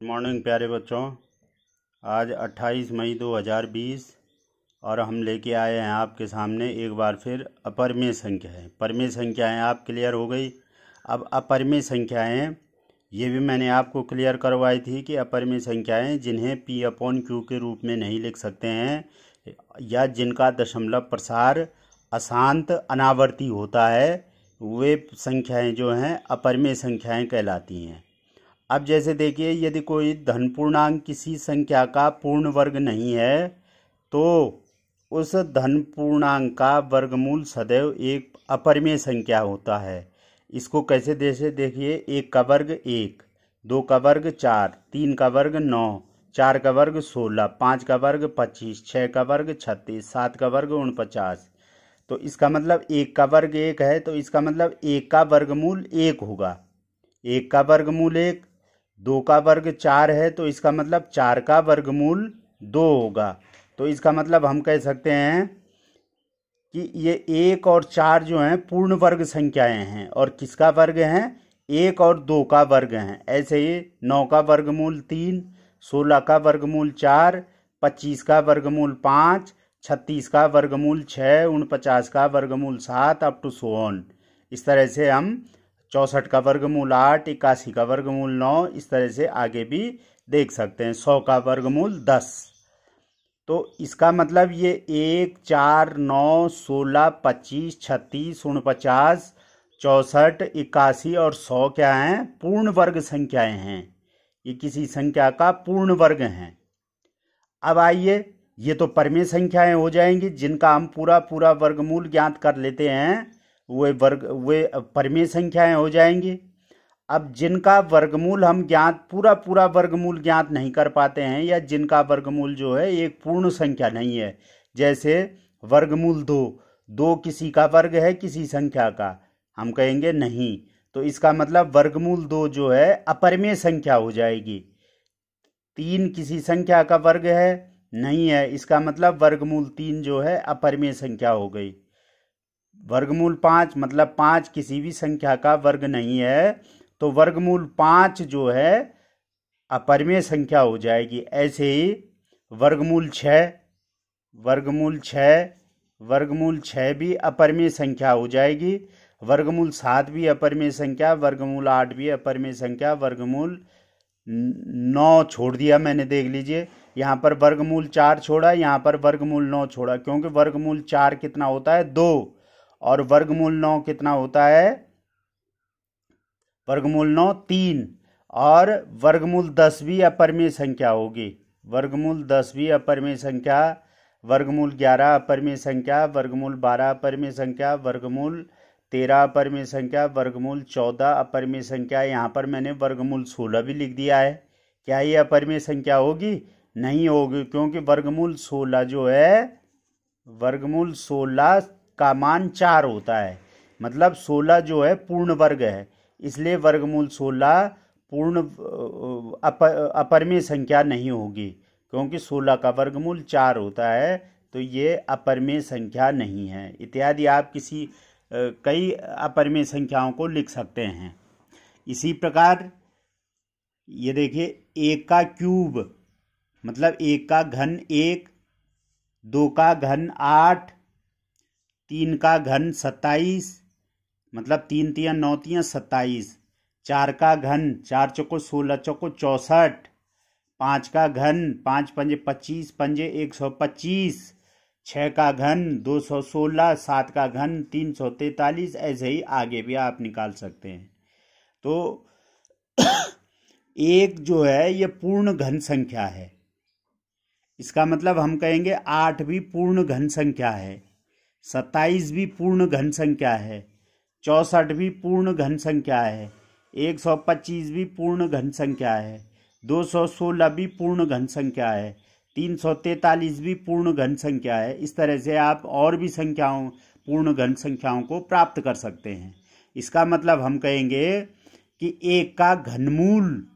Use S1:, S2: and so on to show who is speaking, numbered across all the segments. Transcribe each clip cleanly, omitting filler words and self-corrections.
S1: Morning प्यारे बच्चों। आज 28 मई 2020 और हम लेके आए हैं आपके सामने एक बार फिर अपरिमेय संख्याएं। परिमेय संख्याएं आप क्लियर हो गई। अब अपरिमेय संख्याएं ये भी मैंने आपको क्लियर करवाई थी कि अपरिमेय संख्याएं जिन्हें P/Q के रूप में नहीं लिख सकते हैं या जिनका दशमलव प्रसार अशांत अनावर्ती होता है वे संख्याएं जो हैं अपरिमेय संख्याएं कहलाती हैं। अब जैसे देखिए, यदि कोई धन पूर्णांक किसी संख्या का पूर्ण वर्ग नहीं है तो उस धन पूर्णांक का वर्गमूल सदैव एक अपरिमेय संख्या होता है। इसको कैसे जैसे देखिए, 1 का वर्ग 1, 2 का वर्ग 4, 3 का वर्ग 9, 4 का वर्ग 16, 5 का वर्ग 25, 6 का वर्ग 36, 7 का वर्ग 49। तो इसका मतलब 1 का वर्ग 1 है तो इसका मतलब 1 का वर्गमूल 1 होगा। 1 का वर्गमूल 1, 2 का वर्ग 4 है तो इसका मतलब 4 का वर्गमूल 2 होगा। तो इसका मतलब हम कह सकते हैं कि ये 1 और 4 जो हैं पूर्ण वर्ग संख्याएं हैं और किसका वर्ग हैं? 1 और 2 का वर्ग हैं। ऐसे ही 9 का वर्गमूल 3, 16 का वर्गमूल 4, 25 का वर्गमूल 5, 36 का वर्गमूल 6, 49 का वर्गमूल 7 अप टू सो ऑन। इस तरह से हम 64 का वर्गमूल 8, 81 का वर्गमूल 9, इस तरह से आगे भी देख सकते हैं। 100 का वर्गमूल 10। तो इसका मतलब ये 1, 4, 9, 16, 25, 36, 49, 64, 81 और 100 क्या हैं? पूर्ण वर्ग संख्याएं हैं। ये किसी संख्या का पूर्ण वर्ग हैं। अब आइए, ये तो परिमेय संख्याएं हो जाएंगी जिनका हम पूरा पूरा वर्गमूल ज्ञात कर लेते हैं, वे परिमेय संख्याएं हो जाएंगी। अब जिनका वर्गमूल हम पूरा पूरा वर्गमूल ज्ञात नहीं कर पाते हैं या जिनका वर्गमूल जो है एक पूर्ण संख्या नहीं है, जैसे वर्गमूल 2, 2 किसी का वर्ग है किसी संख्या का, हम कहेंगे नहीं, तो इसका मतलब वर्गमूल 2 जो है अपरिमेय संख्या हो जाएगी। 3 किसी संख्या का वर्ग है, नहीं है, इसका मतलब वर्गमूल 3 जो है अपरिमेय संख्या हो गई। वर्गमूल 5 मतलब 5 किसी भी संख्या का वर्ग नहीं है तो वर्गमूल 5 जो है अपरिमेय संख्या हो जाएगी। ऐसे ही वर्गमूल 6, वर्गमूल 6, वर्गमूल 6 भी अपरिमेय संख्या हो जाएगी। वर्गमूल 7 भी अपरिमेय संख्या, वर्गमूल 8 भी अपरिमेय संख्या, वर्गमूल 9 छोड़ दिया मैंने, देख लीजिए यहाँ पर वर्गमूल 4 छोड़ा, यहाँ पर वर्गमूल 9 छोड़ा, क्योंकि वर्गमूल 4 कितना होता है? 2, और वर्गमूल 9 कितना होता है? वर्गमूल 9 3, और वर्गमूल 10 भी अपरिमेय संख्या होगी। वर्गमूल 10 भी अपरिमेय संख्या, वर्गमूल 11 अपरिमेय संख्या, वर्गमूल 12 अपरिमेय संख्या, वर्गमूल 13 अपरिमेय संख्या, वर्गमूल 14 अपरिमेय संख्या। यहाँ पर मैंने वर्गमूल 16 भी लिख दिया है। क्या ये अपरिमेय संख्या होगी? नहीं होगी, क्योंकि वर्गमूल 16 जो है, वर्गमूल 16 का मान 4 होता है, मतलब 16 जो है पूर्ण वर्ग है, इसलिए वर्गमूल 16 पूर्ण अपरिमेय संख्या नहीं होगी, क्योंकि 16 का वर्गमूल 4 होता है, तो ये अपरिमेय संख्या नहीं है। इत्यादि आप कई अपरिमेय संख्याओं को लिख सकते हैं। इसी प्रकार ये देखिए, 1 का क्यूब मतलब 1 का घन 1, 2 का घन 8, 3 का घन 27 मतलब 3 तिया 9 तिया 27, 4 का घन 4 चौको 16 चौको 64, 5 का घन 5 पंजे 25 पंजे 125, 6 का घन 216, 7 का घन 343, ऐसे ही आगे भी आप निकाल सकते हैं। तो एक जो है ये पूर्ण घन संख्या है, इसका मतलब हम कहेंगे 8 भी पूर्ण घन संख्या है, 27 भी पूर्ण घन संख्या है, 64 भी पूर्ण घन संख्या है, 125 भी पूर्ण घन संख्या है, 216 भी पूर्ण घन संख्या है, 343 भी पूर्ण घन संख्या है। इस तरह से आप और भी पूर्ण घन संख्याओं को प्राप्त कर सकते हैं। इसका मतलब हम कहेंगे कि 1 का घनमूल,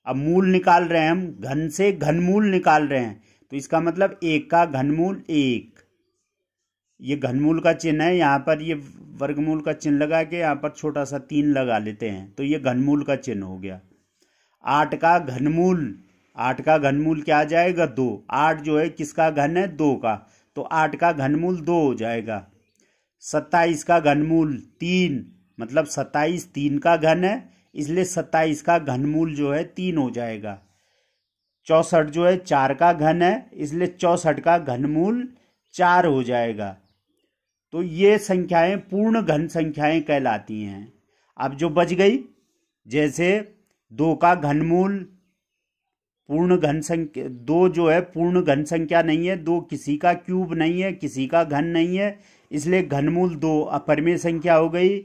S1: अब मूल निकाल रहे हैं हम, घन से घनमूल निकाल रहे हैं, तो इसका मतलब 1 का घनमूल 1, ये घनमूल का चिन्ह है, यहाँ पर ये वर्गमूल का चिन्ह लगा के यहाँ पर छोटा सा 3 लगा लेते हैं, तो ये घनमूल का चिन्ह हो गया। 8 का घनमूल, 8 का घनमूल क्या आ जाएगा 2। 8 जो है किसका घन है 2 का, तो 8 का घनमूल 2 हो जाएगा। 27 का घनमूल 3, मतलब 27 3 का घन है, इसलिए 27 का घनमूल जो है 3 हो जाएगा। 64 जो है 4 का घन है, इसलिए 64 का घनमूल 4 हो जाएगा। तो ये संख्याएं पूर्ण घन संख्याएं कहलाती हैं। अब जो बच गई, जैसे 2 का घनमूल पूर्ण घन संख्या, 2 जो है पूर्ण घन संख्या नहीं है, 2 किसी का क्यूब नहीं है, किसी का घन नहीं है, इसलिए घनमूल 2 अपरिमेय संख्या हो गई।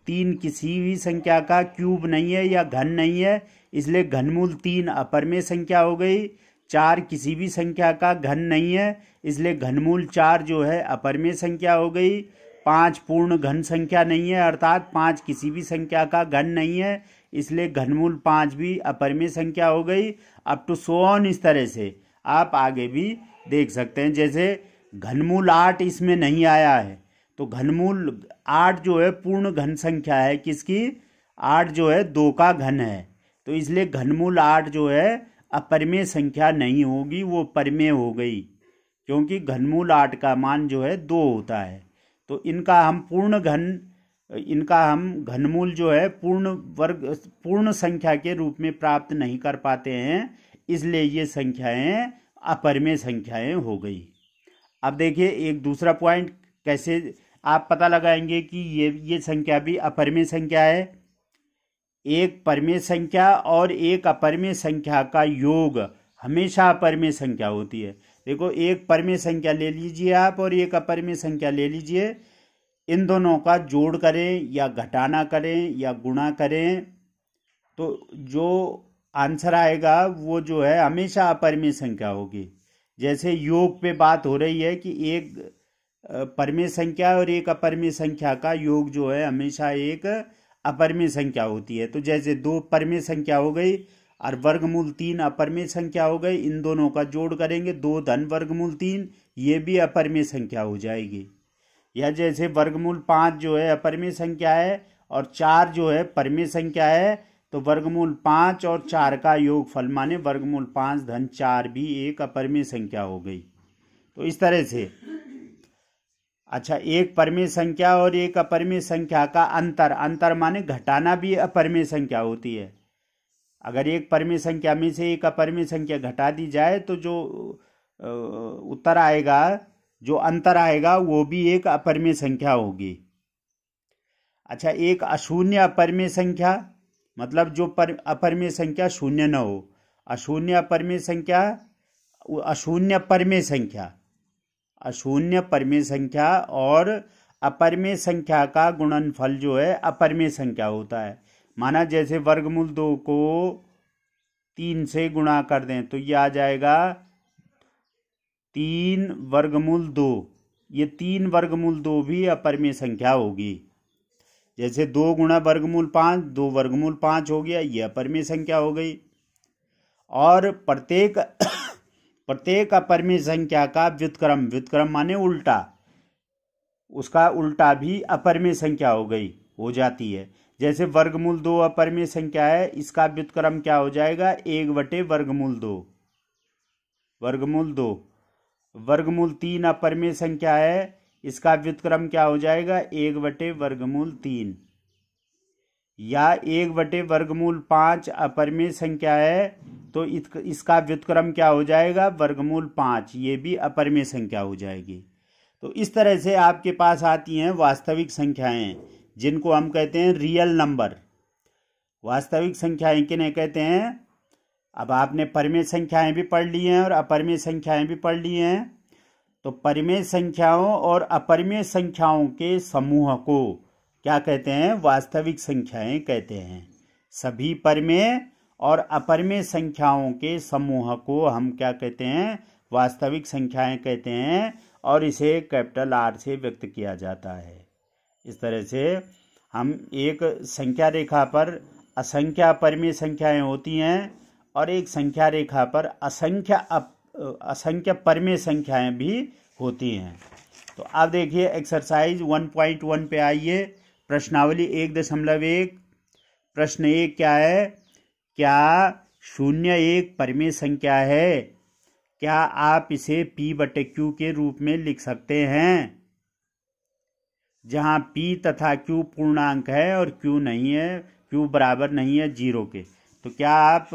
S1: 3 किसी भी संख्या का क्यूब नहीं है या घन नहीं है, इसलिए घनमूल 3 अपरिमेय संख्या हो गई। 4 किसी भी संख्या का घन नहीं है, इसलिए घनमूल 4 जो है अपरिमेय संख्या हो गई। 5 पूर्ण घन संख्या नहीं है, अर्थात 5 किसी भी संख्या का घन नहीं है, इसलिए घनमूल 5 भी अपरिमेय संख्या हो गई। अप टू सो ऑन, इस तरह से आप आगे भी देख सकते हैं। जैसे घनमूल 8 इसमें नहीं आया है, तो घनमूल 8 जो है पूर्ण घन संख्या है किसकी, 8 जो है 2 का घन है, तो इसलिए घनमूल 8 जो है अपरिमेय संख्या नहीं होगी, वो परिमेय हो गई, क्योंकि घनमूल 8 का मान जो है 2 होता है। तो इनका हम घनमूल जो है पूर्ण संख्या के रूप में प्राप्त नहीं कर पाते हैं, इसलिए ये संख्याएं अपरिमेय संख्याएं हो गई। अब देखिए एक दूसरा पॉइंट, कैसे आप पता लगाएंगे कि ये संख्या भी अपरिमेय संख्या है। एक परिमेय संख्या और एक अपरिमेय संख्या का योग हमेशा अपरिमेय संख्या होती है। देखो, एक परिमेय संख्या ले लीजिए आप और एक अपरिमेय संख्या ले लीजिए, इन दोनों का जोड़ करें या घटाना करें या गुणा करें, तो जो आंसर आएगा वो जो है हमेशा अपरिमेय संख्या होगी। जैसे योग पे बात हो रही है कि एक परिमेय संख्या और एक अपरिमेय संख्या का योग जो है हमेशा एक अपरिमेय संख्या होती है। तो जैसे 2 परिमेय संख्या हो गई और वर्गमूल 3 अपरिमेय संख्या हो गई, इन दोनों का जोड़ करेंगे 2 धन वर्गमूल 3, ये भी अपरिमेय संख्या हो जाएगी। या जैसे वर्गमूल 5 जो है अपरिमेय संख्या है और 4 जो है परिमेय संख्या है, तो वर्गमूल 5 और 4 का योगफल माने वर्गमूल 5 धन 4 भी एक अपरिमेय संख्या हो गई। तो इस तरह से, अच्छा, एक परिमेय संख्या और एक अपरिमेय संख्या का अंतर माने घटाना भी अपरिमेय संख्या होती है। अगर एक परिमेय संख्या में से एक अपरिमेय संख्या घटा दी जाए तो जो उत्तर आएगा, जो अंतर आएगा, वो भी एक अपरिमेय संख्या होगी। अच्छा, एक अशून्य अपरिमेय संख्या, मतलब जो अपरिमेय संख्या शून्य न हो। अशून्य अपरिमेय संख्या, अशून्य परिमेय संख्या, अशून्य परिमेय संख्या और अपरिमेय संख्या का गुणनफल जो है अपरिमेय संख्या होता है। माना जैसे वर्गमूल 2 को 3 से गुणा कर दें तो ये आ जाएगा 3 वर्गमूल 2, ये 3 वर्गमूल 2 भी अपरिमेय संख्या होगी। जैसे 2 गुणा वर्गमूल 5, 2 वर्गमूल 5 हो गया, ये अपरिमेय संख्या हो गई। और प्रत्येक अपरिमेय संख्या का व्युत्क्रम माने उल्टा, उसका उल्टा भी अपरिमेय संख्या हो जाती है। जैसे वर्गमूल 2 अपरिमेय संख्या है, इसका व्युत्क्रम क्या हो जाएगा 1/वर्गमूल 2। वर्गमूल 2, वर्गमूल 3 अपरिमेय संख्या है, इसका व्युत्क्रम क्या हो जाएगा 1/वर्गमूल 3। या 1/वर्गमूल 5 अपरिमेय संख्या है, तो इसका व्युत्क्रम क्या हो जाएगा वर्गमूल 5, ये भी अपरिमेय संख्या हो जाएगी। तो इस तरह से आपके पास आती हैं वास्तविक संख्याएं, जिनको हम कहते हैं रियल नंबर। वास्तविक संख्याएं किन्हें कहते हैं? अब आपने परिमेय संख्याएं भी पढ़ ली हैं और अपरिमेय संख्याएं भी पढ़ ली हैं। तो परिमेय संख्याओं और अपरिमेय संख्याओं के समूह को क्या कहते हैं? वास्तविक संख्याएं कहते हैं। सभी परिमेय और अपरिमेय संख्याओं के समूह को हम क्या कहते हैं? वास्तविक संख्याएं कहते हैं, और इसे कैपिटल R से व्यक्त किया जाता है। इस तरह से हम एक संख्या रेखा पर असंख्य अपरिमेय संख्याएं होती हैं और एक संख्या रेखा पर असंख्य परिमेय संख्याएं भी होती हैं। तो अब देखिए एक्सरसाइज 1.1 पे आइए। प्रश्नावली 1.1। प्रश्न 1 क्या है? क्या शून्य एक परिमेय संख्या है, क्या आप इसे p/q के रूप में लिख सकते हैं, जहां p तथा q पूर्णांक है और q नहीं है, q बराबर नहीं है 0 के। तो क्या आप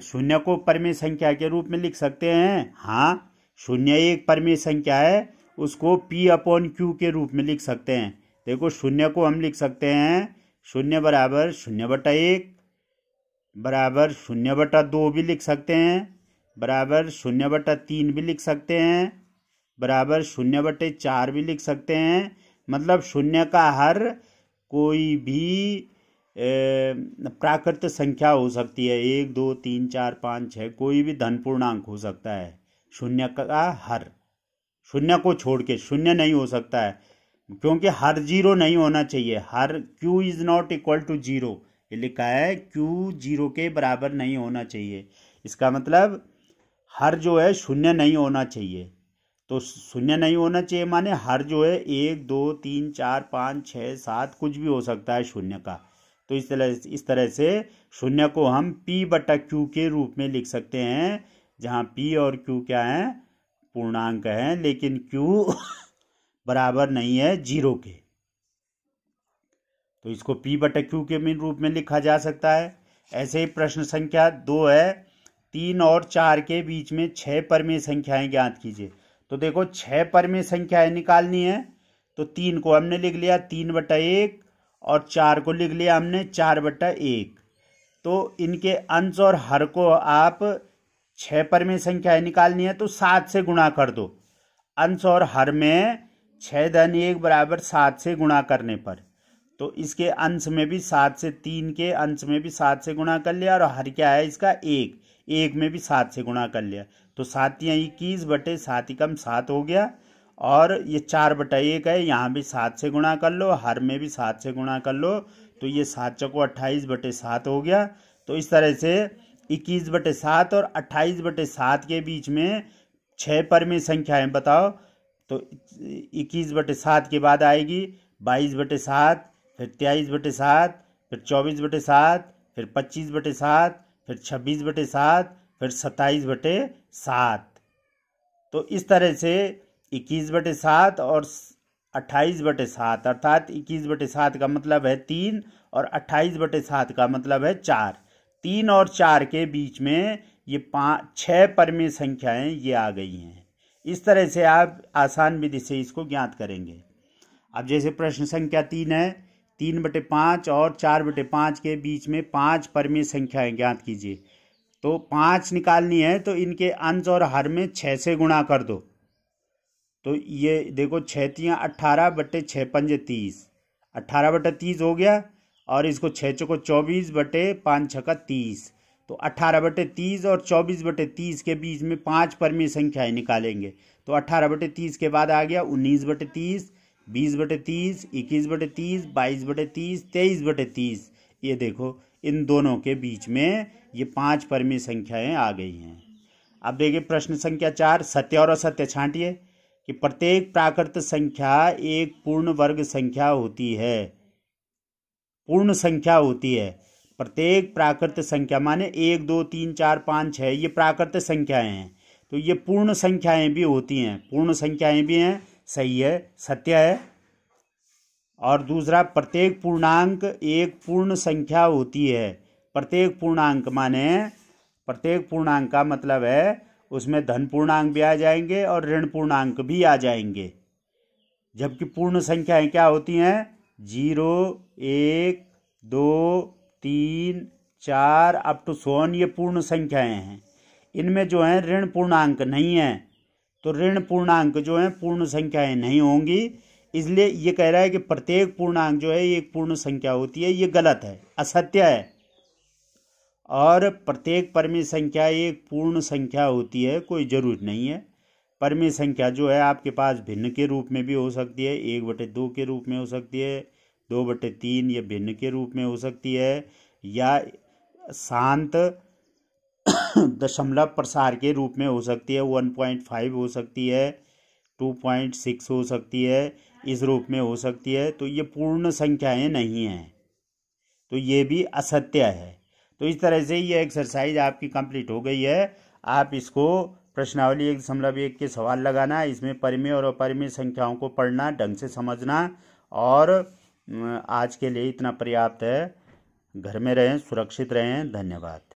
S1: शून्य को परिमेय संख्या के रूप में लिख सकते हैं? हाँ, शून्य एक परिमेय संख्या है, उसको p/q के रूप में लिख सकते हैं। देखो, शून्य को हम लिख सकते हैं शून्य बराबर 0/1 बराबर 0/2 भी लिख सकते हैं, बराबर 0/3 भी लिख सकते हैं, बराबर 0/4 भी लिख सकते हैं। मतलब शून्य का हर कोई भी प्राकृत संख्या हो सकती है, 1 2 3 4 5 6, कोई भी धन पूर्णांक हो सकता है। शून्य का हर, शून्य को छोड़ के शून्य नहीं हो सकता है, क्योंकि हर 0 नहीं होना चाहिए। हर q is not equal to 0, ये लिखा है, q 0 के बराबर नहीं होना चाहिए। इसका मतलब हर जो है शून्य नहीं होना चाहिए। तो शून्य नहीं होना चाहिए माने हर जो है 1 2 3 4 5 6 7 कुछ भी हो सकता है शून्य का। तो इस तरह से शून्य को हम p/q के रूप में लिख सकते हैं, जहाँ p और q क्या है, पूर्णांक हैं, लेकिन q बराबर नहीं है 0 के। तो इसको p/q के रूप में लिखा जा सकता है। ऐसे ही प्रश्न संख्या 2 है, 3 और 4 के बीच में 6 परिमेय संख्याएं ज्ञात कीजिए। तो देखो, 6 परिमेय संख्याएं निकालनी है, तो 3 को हमने लिख लिया 3/1 और 4 को लिख लिया हमने 4/1। तो इनके अंश और हर को आप 6 परिमेय संख्याएं निकालनी है तो 7 से गुणा कर दो। अंश और हर में 6-1 बराबर 7 से गुणा करने पर, तो इसके अंश में भी 7 से, 3 के अंश में भी 7 से गुणा कर लिया, और हर क्या है इसका 1 में भी 7 से गुणा कर लिया। तो 7 या 21/7 = 7 हो गया। और ये 4/1 है, यहाँ भी 7 से गुणा कर लो, हर में भी 7 से गुणा कर लो, तो ये 7 चौको 28/7 हो गया। तो इस तरह से 21/7 और 28/7 के बीच में 6 परिमेय संख्याएं बताओ। तो 21/7 के बाद आएगी 22/7, फिर 23/7, फिर 24/7, फिर 25/7, फिर 26/7, फिर 27/7। तो इस तरह से 21/7 और 28/7, अर्थात 21/7 का मतलब है 3 और 28/7 का मतलब है 4। 3 और 4 के बीच में ये 6 परिमेय संख्याएं ये आ गई हैं। इस तरह से आप आसान विधि से इसको ज्ञात करेंगे। अब जैसे प्रश्न संख्या 3 है, 3/5 और 4/5 के बीच में 5 परिमेय संख्याएं ज्ञात कीजिए। तो 5 निकालनी है, तो इनके अंश और हर में 6 से गुणा कर दो। तो ये देखो, 6 × 18/6 × 5 = 30, 18/30 हो गया। और इसको 6 चौको 24/5 × 6 = 30। तो 18/30 और 24/30 के बीच में 5 परिमेय संख्याएं निकालेंगे। तो 18/30 के बाद आ गया 19/30, 20/30, 21/30, 22/30, 23/30। ये देखो, इन दोनों के बीच में ये 5 परिमेय संख्याएं आ गई हैं। अब देखिए प्रश्न संख्या 4, सत्य और असत्य छांटिए कि प्रत्येक प्राकृत संख्या एक पूर्ण वर्ग संख्या होती है। पूर्ण संख्या होती है। प्रत्येक प्राकृत संख्या माने 1 2 3 4 5 6 ये प्राकृत संख्याएं हैं, तो ये पूर्ण संख्याएं भी होती हैं, पूर्ण संख्याएं भी हैं। सही है, सत्य है। और दूसरा, प्रत्येक पूर्णांक एक पूर्ण संख्या होती है। प्रत्येक पूर्णांक माने, प्रत्येक पूर्णांक का मतलब है उसमें धन पूर्णांक भी आ जाएंगे और ऋण पूर्णांक भी आ जाएंगे। जबकि पूर्ण संख्याएं क्या होती हैं, 0 1 2 3 4 अप टू सोन, ये पूर्ण संख्याएं हैं। इनमें जो है ऋण पूर्णांक नहीं है, तो ऋण पूर्णांक जो है पूर्ण संख्याएं नहीं होंगी। इसलिए ये कह रहा है कि प्रत्येक पूर्णांक जो है एक पूर्ण संख्या होती है, ये गलत है, असत्य है। और प्रत्येक परिमेय संख्या एक पूर्ण संख्या होती है, कोई जरूरत नहीं है। परिमेय संख्या जो है आपके पास भिन्न के रूप में भी हो सकती है, 1/2 के रूप में हो सकती है, 2/3 ये भिन्न के रूप में हो सकती है, या शांत दशमलव प्रसार के रूप में हो सकती है, 1.5 हो सकती है, 2.6 हो सकती है, इस रूप में हो सकती है। तो ये पूर्ण संख्याएं नहीं हैं, तो ये भी असत्य है। तो इस तरह से ये एक्सरसाइज आपकी कंप्लीट हो गई है। आप इसको प्रश्नावली 1.1 के सवाल लगाना, इसमें परिमेय और अपरिमेय संख्याओं को पढ़ना, ढंग से समझना। और आज के लिए इतना पर्याप्त है। घर में रहें, सुरक्षित रहें। धन्यवाद।